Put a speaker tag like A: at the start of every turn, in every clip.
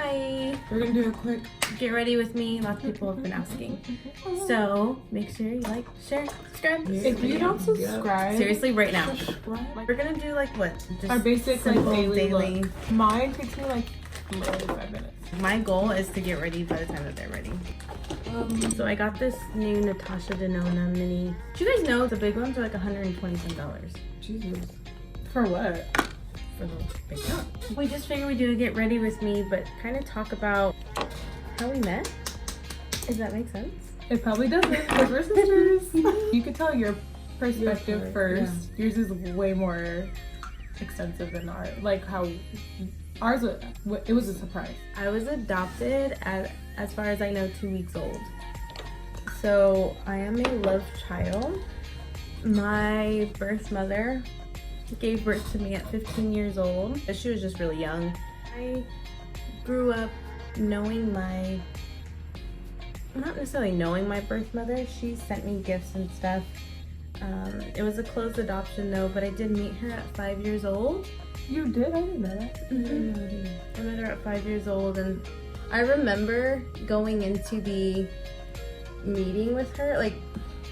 A: Hi.
B: We're gonna do a quick
A: Get ready with me. Lots of people have been asking. So make sure you like, share, subscribe.
B: If you don't subscribe,
A: Seriously, right now.
B: subscribe.
A: We're gonna do like what? Just
B: Our basic like
A: simple
B: daily look. Mine takes me like literally 5 minutes.
A: My goal is to get ready by the time that they're ready. So I got this new Natasha Denona mini. Do you guys know the big ones are like $120 some?
B: Jesus. For what?
A: For the big cup. We just figured we'd do a get ready with me, but kind of talk about how we met. Does that make sense?
B: It probably doesn't, because we're sisters. You could tell your perspective first. Yeah. Yours is way more extensive than ours. Like how ours was, it was a surprise.
A: I was adopted at, as far as I know, 2 weeks old. So I am a love child. My birth mother gave birth to me at 15 years old. She was just really young. I grew up knowing not necessarily knowing my birth mother. She sent me gifts and stuff. It was a closed adoption though, but I did meet her at 5 years old.
B: You did? I didn't know that.
A: I met her at 5 years old, and I remember going into the meeting with her. Like,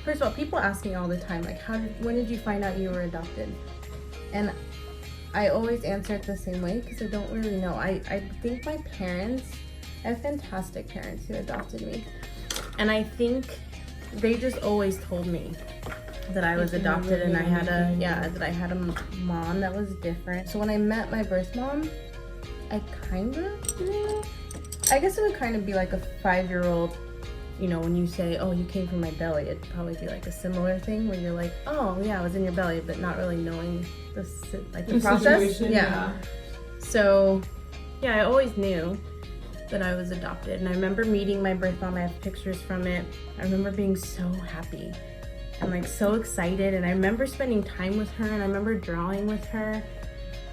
A: first of all, people ask me all the time, like, when did you find out you were adopted? And I always answer it the same way because I don't really know. I think my parents, I have fantastic parents who adopted me. And I think they just always told me that I was adopted and I had that I had a mom that was different. So when I met my birth mom, I kind of knew. I guess it would kind of be like a 5-year-old, you know, when you say, oh, you came from my belly, it'd probably be like a similar thing where you're like, oh yeah, I was in your belly, but not really knowing the process. Yeah. So yeah, I always knew that I was adopted. And I remember meeting my birth mom. I have pictures from it. I remember being so happy and like so excited. And I remember spending time with her, and I remember drawing with her.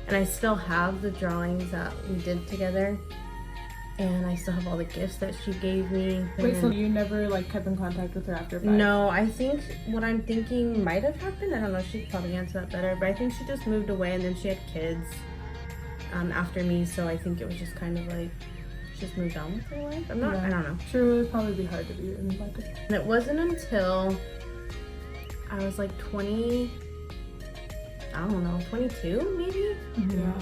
A: And I still have the drawings that we did together. And I still have all the gifts that she gave me.
B: Wait, so you never like kept in contact with her after 5?
A: No, I think what I'm thinking might have happened. I don't know, she'd probably answer that better. But I think she just moved away, and then she had kids after me. So I think it was just kind of like, just moved on with her life. I don't know.
B: Sure, it would probably be hard to be in like a...
A: And it wasn't until I was like 20, I don't know, 22 maybe?
B: Mm-hmm. Yeah.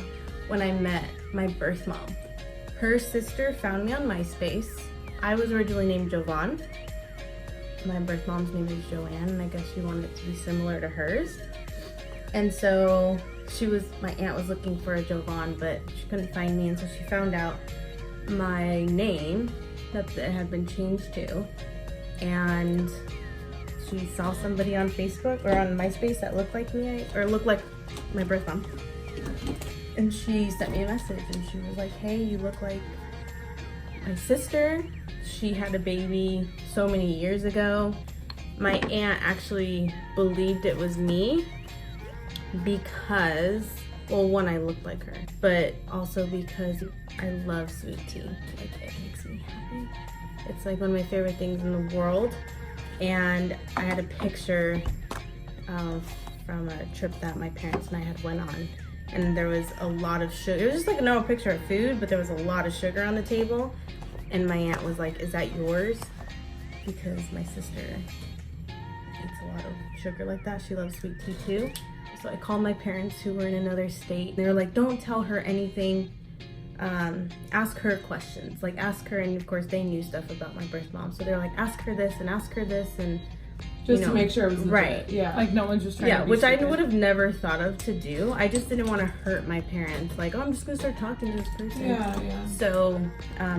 A: When I met my birth mom. Her sister found me on MySpace. I was originally named Jovan. My birth mom's name is Joanne, and I guess she wanted it to be similar to hers. And so my aunt was looking for a Jovan, but she couldn't find me, and so she found out my name that it had been changed to, and she saw somebody on Facebook or on MySpace that looked like me, or looked like my birth mom. And she sent me a message, and she was like, hey, you look like my sister. She had a baby so many years ago. My aunt actually believed it was me because, well, one, I looked like her, but also because I love sweet tea. Like, it makes me happy. It's like one of my favorite things in the world. And I had a picture from a trip that my parents and I had went on. And there was a lot of sugar. It was just like a normal picture of food, but there was a lot of sugar on the table. And my aunt was like, is that yours? Because my sister eats a lot of sugar like that. She loves sweet tea too. So I called my parents who were in another state. They were like, don't tell her anything. Ask her questions. Like, ask her, and of course they knew stuff about my birth mom. So they're like, ask her this and ask her this, and
B: just to make sure it was legit.
A: Right.
B: Yeah. Like no one's just trying to be
A: which
B: stupid.
A: I would have never thought of to do. I just didn't want to hurt my parents. Like, oh, I'm just gonna start talking to this person.
B: Yeah.
A: So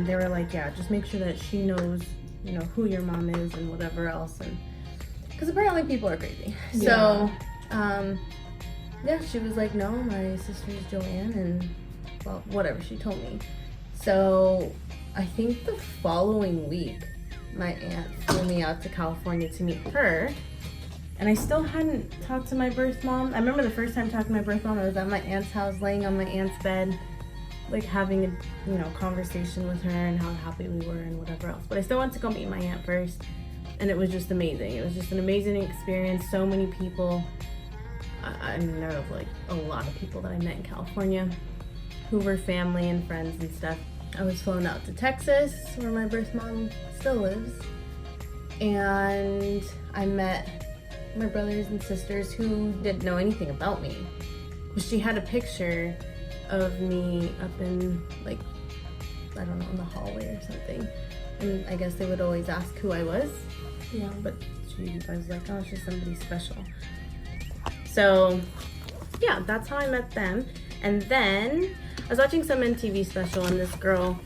A: they were like, yeah, just make sure that she knows, you know, who your mom is and whatever else, and because apparently people are crazy. So yeah, she was like, no, my sister's Joanne, and well, whatever she told me. So I think the following week, my aunt flew me out to California to meet her, and I still hadn't talked to my birth mom. I remember the first time talking to my birth mom, I was at my aunt's house, laying on my aunt's bed, like having a conversation with her and how happy we were and whatever else. But I still wanted to go meet my aunt first, and it was just amazing. It was just an amazing experience. So many people. I mean, there were like a lot of people that I met in California who were family and friends and stuff. I was flown out to Texas, where my birth mom still lives, and I met my brothers and sisters who didn't know anything about me. But she had a picture of me up in, like, I don't know, in the hallway or something. And I guess they would always ask who I was.
B: Yeah.
A: But I was like, oh, she's somebody special. So, yeah, that's how I met them. And then I was watching some MTV special, and this girl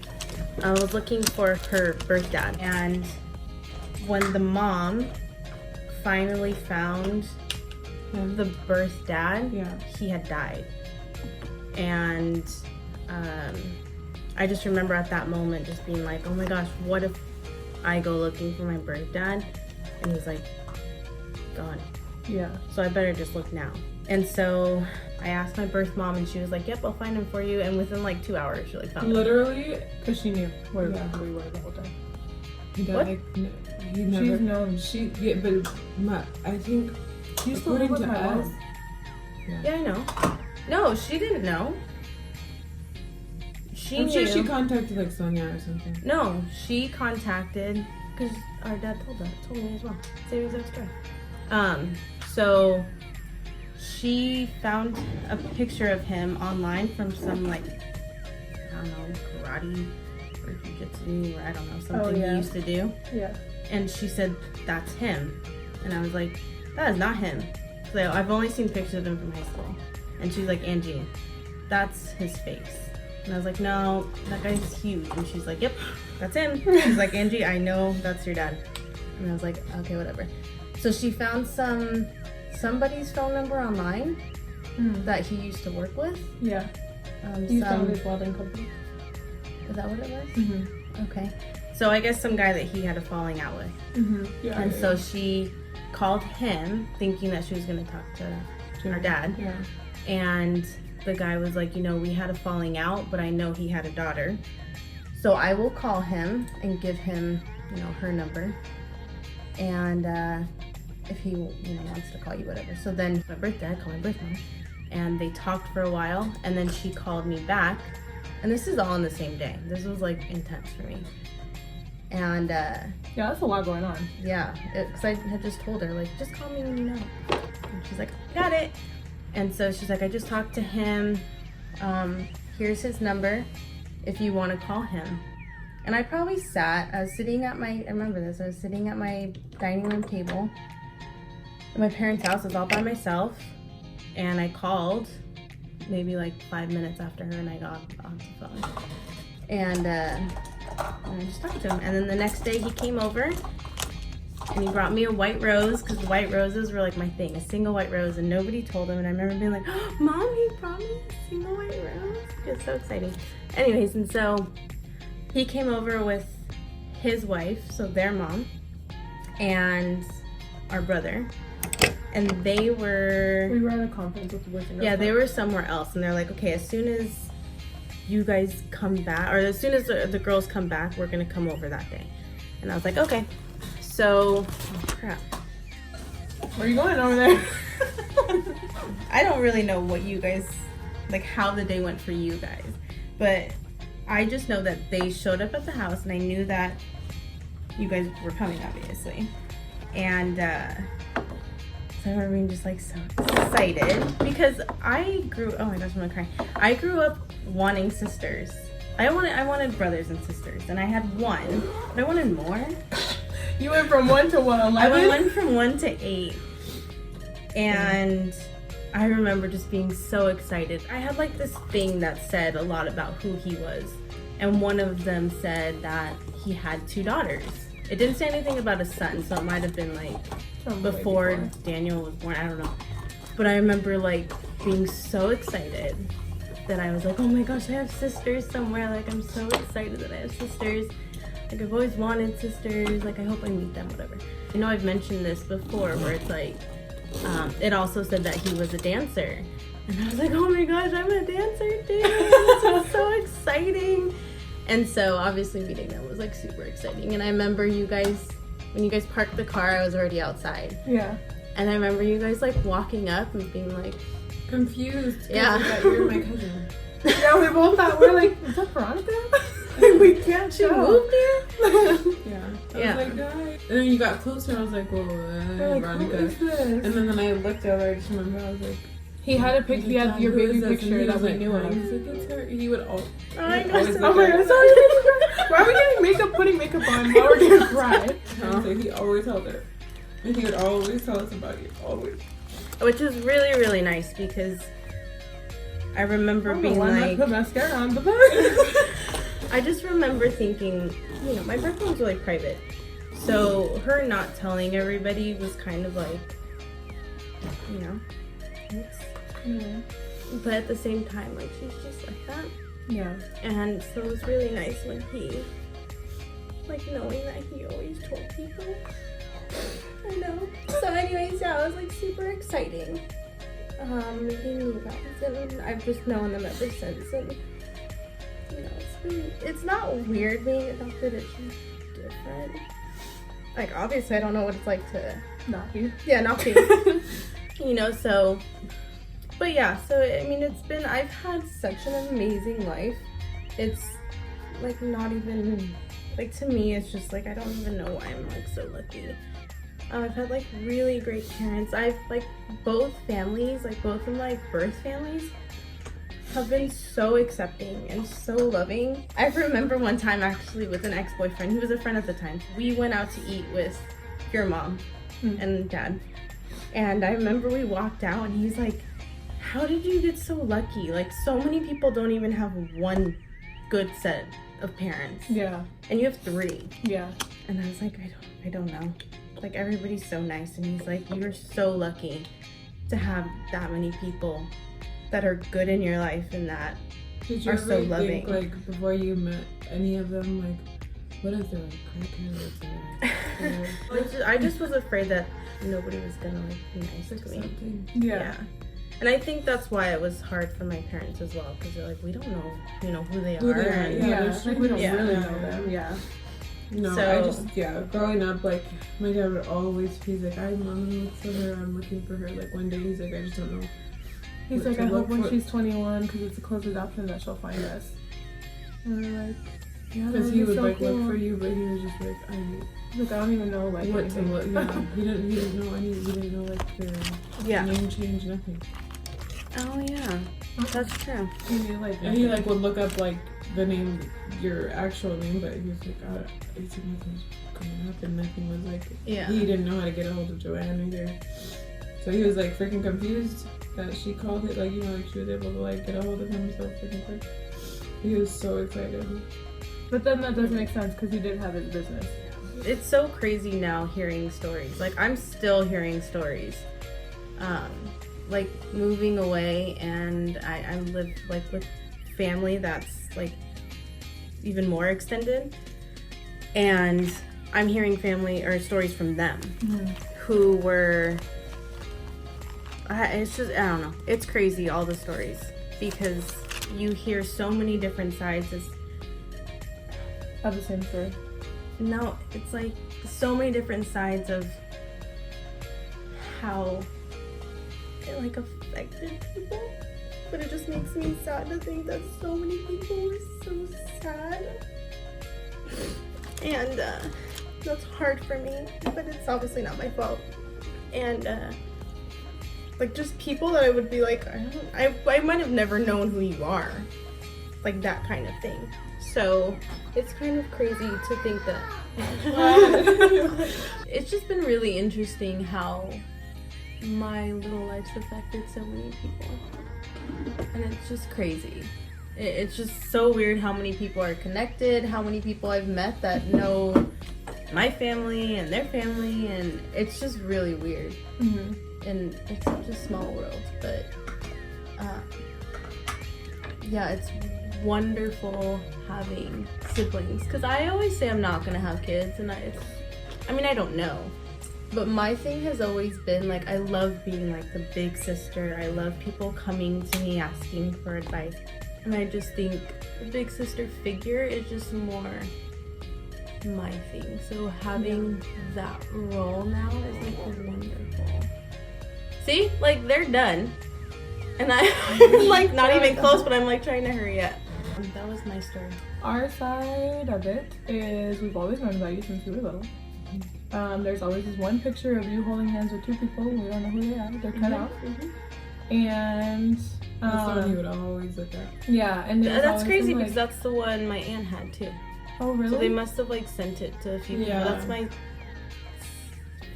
A: was looking for her birth dad. And when the mom finally found the birth dad, he had died. And I just remember at that moment just being like, oh my gosh, what if I go looking for my birth dad and he's like gone?
B: Yeah.
A: So I better just look now. And so I asked my birth mom, and she was like, yep, I'll find him for you. And within like 2 hours, she like found him.
B: Literally, because she knew where we were the whole time.
A: What?
C: He never,
B: She's known.
C: I think
B: She used to live with my mom.
A: Yeah, I know. No, she didn't know.
C: I'm sure she contacted like Sonia or something.
A: No, she contacted, because our dad told me as well. Same exact story. So she found a picture of him online from some, like, I don't know, karate or jiu-jitsu, or I don't know, something he used to do.
B: Yeah.
A: And she said, that's him. And I was like, that is not him. So I've only seen pictures of him from high school. And she's like, Angie, that's his face. And I was like, no, that guy's huge. And she's like, yep, that's him. She's like, Angie, I know that's your dad. And I was like, okay, whatever. So she found somebody's phone number online that he used to work with.
B: Yeah. He found his welding company.
A: Is that what it was?
B: Mm-hmm.
A: Okay. So I guess some guy that he had a falling out with.
B: Mm-hmm. Yeah.
A: And so she called him thinking that she was going to talk to our dad.
B: Yeah.
A: And the guy was like, we had a falling out, but I know he had a daughter. So I will call him and give him, her number. And if he, wants to call you, whatever. So then my birthday, I called my birth mom. And they talked for a while. And then she called me back. And this is all in the same day. This was like intense for me. And
B: yeah, that's a lot going on.
A: Yeah, because I had just told her, like, just call me when you know. And she's like, got it. And so she's like, I just talked to him. Here's his number if you want to call him. And I probably I was sitting at I remember this, I was sitting at my dining room table at my parents' house. I was all by myself. And I called maybe like 5 minutes after her, and I got off the phone. And I just talked to him. And then the next day he came over and he brought me a white rose, because the white roses were like my thing, a single white rose, and nobody told him. And I remember being like, oh, Mom, he brought me a single white rose. It was so exciting. Anyways, and so he came over with his wife, so their mom, and our brother. And we were
B: at a conference with the boys and girls.
A: Yeah, they were somewhere else. And they're like, okay, as soon as you guys come back, or as soon as the girls come back, we're gonna come over that day. And I was like, okay. So, oh crap.
B: Where are you going over there?
A: I don't really know what you guys, like how the day went for you guys. But I just know that they showed up at the house, and I knew that you guys were coming, obviously. And so I remember being just like so excited, because oh my gosh, I'm gonna cry. I grew up wanting sisters. I wanted brothers and sisters, and I had one, but I wanted more.
B: You went from 1 to what, 11?
A: I went from 1 to 8. And I remember just being so excited. I had like this thing that said a lot about who he was. And one of them said that he had 2 daughters. It didn't say anything about a son, so it might have been like before Daniel was born, I don't know. But I remember like being so excited that I was like, oh my gosh, I have sisters somewhere. Like, I'm so excited that I have sisters. Like, I've always wanted sisters. Like, I hope I meet them, whatever. I know I've mentioned this before, where it's like, it also said that he was a dancer. And I was like, oh my gosh, I'm a dancer too. This is so exciting. And so obviously meeting them was like super exciting. And I remember you guys, when you guys parked the car, I was already outside.
B: Yeah.
A: And I remember you guys like walking up and being like
C: confused.
A: Yeah.
C: That you're my cousin.
B: Yeah, we both thought, we're like, is that Veronica? we can't
A: She
B: show.
A: moved here?
C: Yeah. I
A: Yeah.
C: was like, "Hi." And then you got closer. I was like, "Whoa,
B: We're like, who
C: Veronica."
B: is this?
C: And then when I looked at her, I just remember I was like,
B: He had a pic. He had your baby picture that we knew
C: of.
B: of.
C: He's like, "It's her." He would always.
A: I know,
C: always
A: so
B: Oh my god, sorry. Why are we getting makeup, putting makeup on? Now we're gonna cry.
C: So he always held her. And he would always tell us about you. Always.
A: Which is really, really nice because I remember being like,
B: put mascara on, but
A: I just remember thinking, my birthday was really private. So her not telling everybody was kind of like, but at the same time, like, she's just like that.
B: yeah.
A: And so it was really nice when he, like, knowing that he always told people. I know. So anyways, yeah, it was like super exciting. Meeting you guys, and I've just known them ever since, and it's not weird being adopted, it's just different. Like, obviously I don't know what it's like to
B: Not you.
A: not be so, but yeah, so I mean, I've had such an amazing life. It's like not even, like, to me it's just like I don't even know why I'm like so lucky. I've had like really great parents. I've like both families, like both of my birth families have been so accepting and so loving. I remember one time actually with an ex-boyfriend, he was a friend at the time. We went out to eat with your mom and dad. And I remember we walked out and he's like, "How did you get so lucky? Like, so many people don't even have one good set of parents.
B: Yeah.
A: And you have 3.
B: Yeah.
A: And I was like, I don't know. Like, everybody's so nice. And he's like, you're so lucky to have that many people that are good in your life and that
C: Did you
A: are
C: ever
A: so
C: think,
A: loving.
C: like, before you met any of them, like, what if they're like crackheads or like,
A: I just was afraid that nobody was gonna like be nice to me.
C: something?
B: Yeah.
A: And I think that's why it was hard for my parents as well, because they're like, we don't know, who they
C: Who
A: are.
C: they are,
A: and-
C: yeah.
B: Yeah.
C: there's
B: Like, we don't
A: Yeah.
B: really
C: Yeah.
B: know them. Yeah.
C: No,
A: So-
C: growing up, like, my dad would always, he's like, I'm gonna look for her, I'm looking for her. Like, one day he's like, I just don't know.
B: He's
C: What
B: like,
C: to
B: I hope
C: look
B: when
C: for.
B: she's 21, because it's a close adoption, that she'll find us. And we're like, yeah,
C: Because
B: that'd
C: he
B: be
C: would,
B: so
C: like,
B: cool.
C: look for you, but he was just like,
B: Look, I don't even know, like,
C: what to
B: anything.
C: look, yeah. He didn't know any, he didn't know, like, their
A: Yeah.
C: name change, nothing.
A: Oh yeah, that's true.
B: He knew, like,
C: And he, like, would look up, like, the name, your actual name, but he was like, it's nothing's coming up, and nothing was, like,
A: Yeah.
C: he didn't know how to get a hold of Joanne either. So he was, like, freaking confused that she called it, like, like, she was able to, like, get a hold of him so freaking quick. He was so excited.
B: But then that doesn't make sense, because he did have his business.
A: It's so crazy now hearing stories. Like, I'm still hearing stories. Like, moving away, and I live like with family that's like even more extended, and I'm hearing family or stories from them who were it's just, I don't know, it's crazy, all the stories, because you hear so many different sides.
B: Of the same story.
A: No, it's like so many different sides of how it like affected people, but it just makes me sad to think that so many people were so sad, and that's hard for me, but it's obviously not my fault. And like, just people that I would be like, I might have never known who you are, like that kind of thing. So it's kind of crazy to think that it's just been really interesting how my little life's affected so many people, and it's just crazy. It's just so weird how many people are connected, how many people I've met that know my family and their family, and it's just really weird. And it's such a small world, but yeah, it's wonderful having siblings, because I always say I'm not gonna have kids, and I don't know, but my thing has always been like, I love being like the big sister. I love people coming to me asking for advice, and I just think the big sister figure is just more my thing. So having that role now is like wonderful. See, like, they're done, and I'm like not even close, but I'm like trying to hurry up. That was my story.
B: Our side of it is we've always known about you since we were little. There's always this one picture of you holding hands with 2 people. We don't know who they are. They're cut out. And
C: That's the one he would always look at.
B: yeah, and there's
A: That's
B: always
A: crazy
B: some,
A: because that's the one my aunt had too.
B: oh really?
A: So they must have like sent it to a few people.
C: Yeah.
A: That's my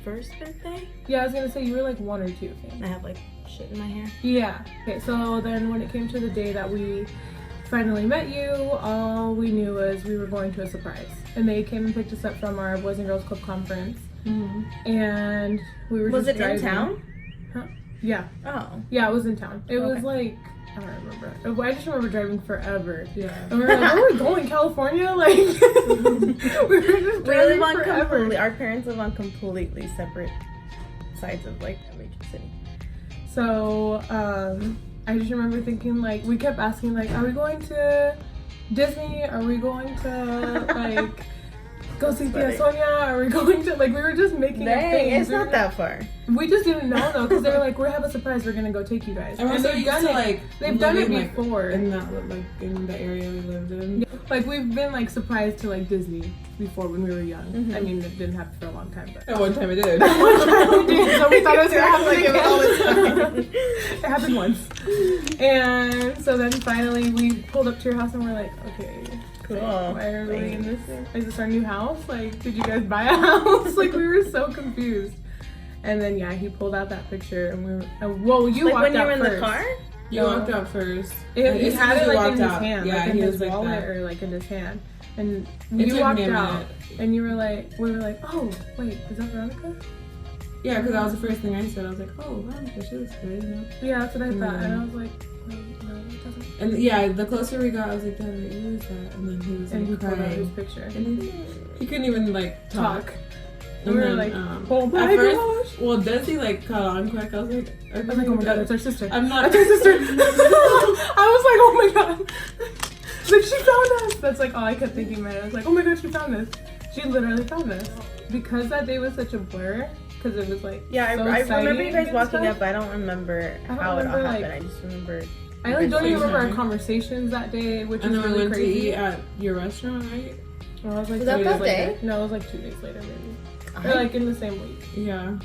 A: first birthday.
B: Yeah, I was gonna say you were like 1 or 2. I think.
A: I have like shit in my hair.
B: Yeah. Okay, so then when it came to the day that we finally met you, all we knew was we were going to a surprise. And they came and picked us up from our Boys and Girls Club conference. And we were
A: Was
B: just
A: it in
B: driving.
A: town?
B: Huh? Yeah.
A: Oh.
B: Yeah, it was in town. It was
A: Okay.
B: like, I don't remember. I just remember driving forever.
C: Yeah.
B: And we were like, where are we going? California? Like, we were just
A: We
B: driving
A: live on
B: forever.
A: completely. Our parents live on completely separate sides of like a major city.
B: So, I just remember thinking, like, we kept asking, like, are we going to Disney? Are we going to, like, go see Tia
A: funny.
B: Sonia? Are we going to, like, we were just making up
A: Dang,
B: things.
A: it's
B: We were
A: not that far.
B: We just didn't know, though, because they were like, we have a surprise. We're going to go take you guys.
C: And also
B: they've
C: used
B: done
C: to
B: it.
C: like
B: They've done it
C: living,
B: before.
C: in that like in the area we lived in.
B: Like, we've been, like, surprised to, like, Disney before when we were young.
A: Mhm.
B: I mean, it didn't happen for a long time, but.
C: At one time it did.
B: One time we did, so we thought it was gonna happen
A: Like, it was all the
B: again. It happened once. And so then finally we pulled up to your house and we're like, okay,
A: Cool.
B: why are we in this? Is this our new house? Like, did you guys buy a house? Like, we were so confused. And then yeah, he pulled out that picture and we were, well, you
A: Like
B: walked
A: when you
B: out
A: were in
B: first.
A: the car?
C: You walked out first.
B: He
C: As soon
B: had
C: as
B: it
C: we
B: like in
C: walked
B: his
C: out,
B: hand,
C: yeah,
B: like in
C: he
B: his
C: was like
B: wallet
C: that.
B: or like in his hand. And
C: It
B: you
C: took
B: walked
C: me a
B: out
C: minute.
B: and you were like, we were like, oh wait, is that Veronica?
C: Yeah, because that was the first thing I said. I was like, oh, Veronica, she looks good, you know?
B: Yeah, that's what I thought.
C: Mm.
B: And I was like, wait, no, it doesn't.
C: And yeah, the closer we got, I was like, Dad, wait, who is that? And then he was
B: And he
C: like
B: pulled out his
C: crying.
B: picture.
C: And he couldn't even like talk.
B: And we were like, oh
C: at
B: my
C: first,
B: gosh.
C: well, Desi like caught on quick. I was like,
B: I was like, oh my god, that's our sister.
C: I'm not.
B: That's our sister. I was like, oh my god. Like, she found us. That's like all I kept thinking, man. I was like, oh my god, she found us. She literally found us. Because that day was such a blur, because it was like,
A: Yeah,
B: so
A: I remember you
B: exciting
A: guys
B: and
A: walking
B: stuff.
A: up, but I don't remember
B: I don't
A: how it all
B: remember,
A: happened.
B: like-
A: I just remember.
B: I like don't even remember our
C: Okay.
B: conversations that day, which
C: And
B: is
C: then we
B: really
C: went
B: crazy.
C: to eat at your restaurant, right?
B: Well, I was like,
A: Was that
B: 2
A: that
B: days later.
A: day?
B: No, it was like 2 days later, maybe. Or like in the same week.
C: Yeah.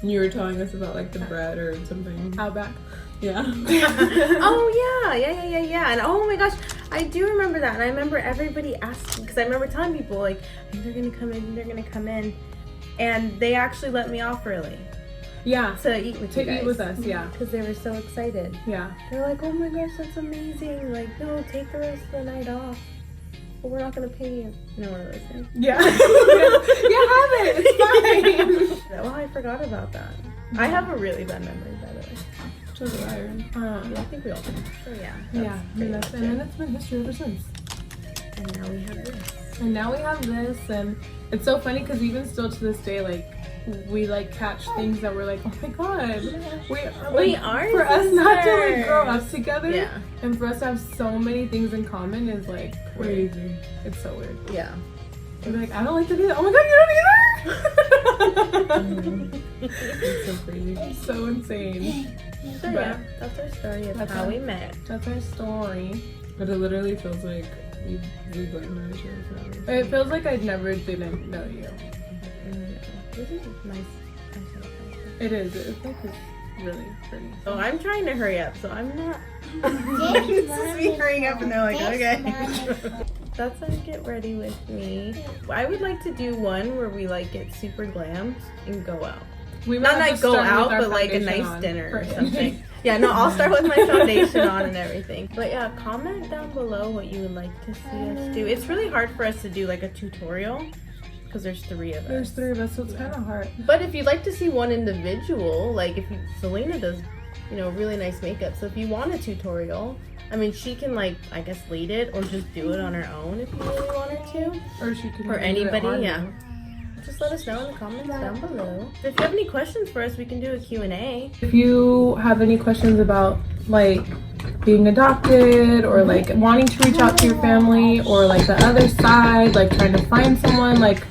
C: And you were telling us about like the bread or something.
B: Outback.
C: Yeah.
A: Oh yeah. And oh my gosh, I do remember that. And I remember everybody asking, because I remember telling people like, I think they're gonna come in, and they actually let me off early
B: Yeah.
A: to eat with you
B: To
A: guys.
B: eat with us, yeah.
A: Because they were so excited.
B: Yeah.
A: They're like, oh my gosh, that's amazing. Like, no, take the rest of the night off. But we're not gonna pay you. You know what I was saying?
B: Yeah. You have it. It's fine.
A: Well, I forgot about that. I have a really bad memory, by the way.
C: So did I.
A: Yeah, I think we all do. So yeah.
B: Yeah,
A: pretty
B: and
A: much
B: then
A: it.
B: it's been history ever since.
A: And now we have this.
B: And now we have this, and it's so funny because even still to this day, like, we like catch things that we're like, oh my god, we are, like,
A: We are
B: for us not to like grow up
A: sisters.
B: together,
A: Yeah.
B: and for us to have so many things in common is like weird.
C: Crazy.
B: It's so weird.
A: Yeah.
B: We're like, I don't like to do that. Oh my god, you don't either.
C: It's so crazy.
B: It's so insane.
A: So yeah, that's our story of
B: That's
A: how
B: our-
A: we met.
B: That's our story.
C: But it literally feels like we've like known each other forever.
B: It feels like I never didn't know you.
A: This is nice.
B: It is. It's like it's really pretty.
A: So I'm trying to hurry up, so I'm not.
D: This
A: This is me hurrying up, and they're like,
D: This
A: okay. That's a get ready with me. I would like to do one where we like get super glammed and go out.
B: We
A: Not
B: might
A: like
B: have to
A: go
B: start with
A: out,
B: our
A: but like a
B: foundation
A: nice
B: on
A: dinner or
B: first.
A: something. Yeah, no, I'll start with my foundation on and everything. But yeah, comment down below what you would like to see us do. It's really hard for us to do like a tutorial because there's 3 of us.
B: There's 3 of us, so it's kind of hard.
A: But if you'd like to see one individual, like if you, Selena does, you know, really nice makeup. So if you want a tutorial, I mean, she can like, I guess, lead it or just do it on her own if you really want her to.
B: Or she can
A: Or
B: even do it
A: anybody,
B: on
A: yeah.
B: you.
A: Just let us know in the comments down below. If you have any questions for us, we can do a Q&A.
B: If you have any questions about like being adopted or like wanting to reach out to your family or like the other side, like trying to find someone, like,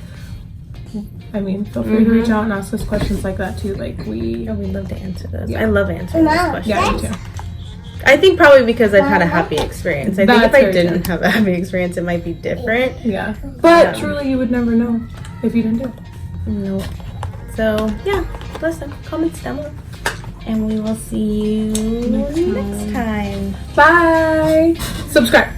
B: I mean, feel free to reach out and ask us questions like that too. Like we,
A: Oh, we love to answer those.
B: Yeah.
A: I love answering those questions.
B: yeah, me too.
A: I think probably because I've had a happy experience. I think
B: That's
A: if I
B: very
A: didn't have a happy experience, it might be different.
B: Yeah. But
A: Yeah.
B: truly, you would never know if you didn't do it.
A: No. So, yeah. Listen, comments down below. And we will see you next time.
B: Bye. Subscribe.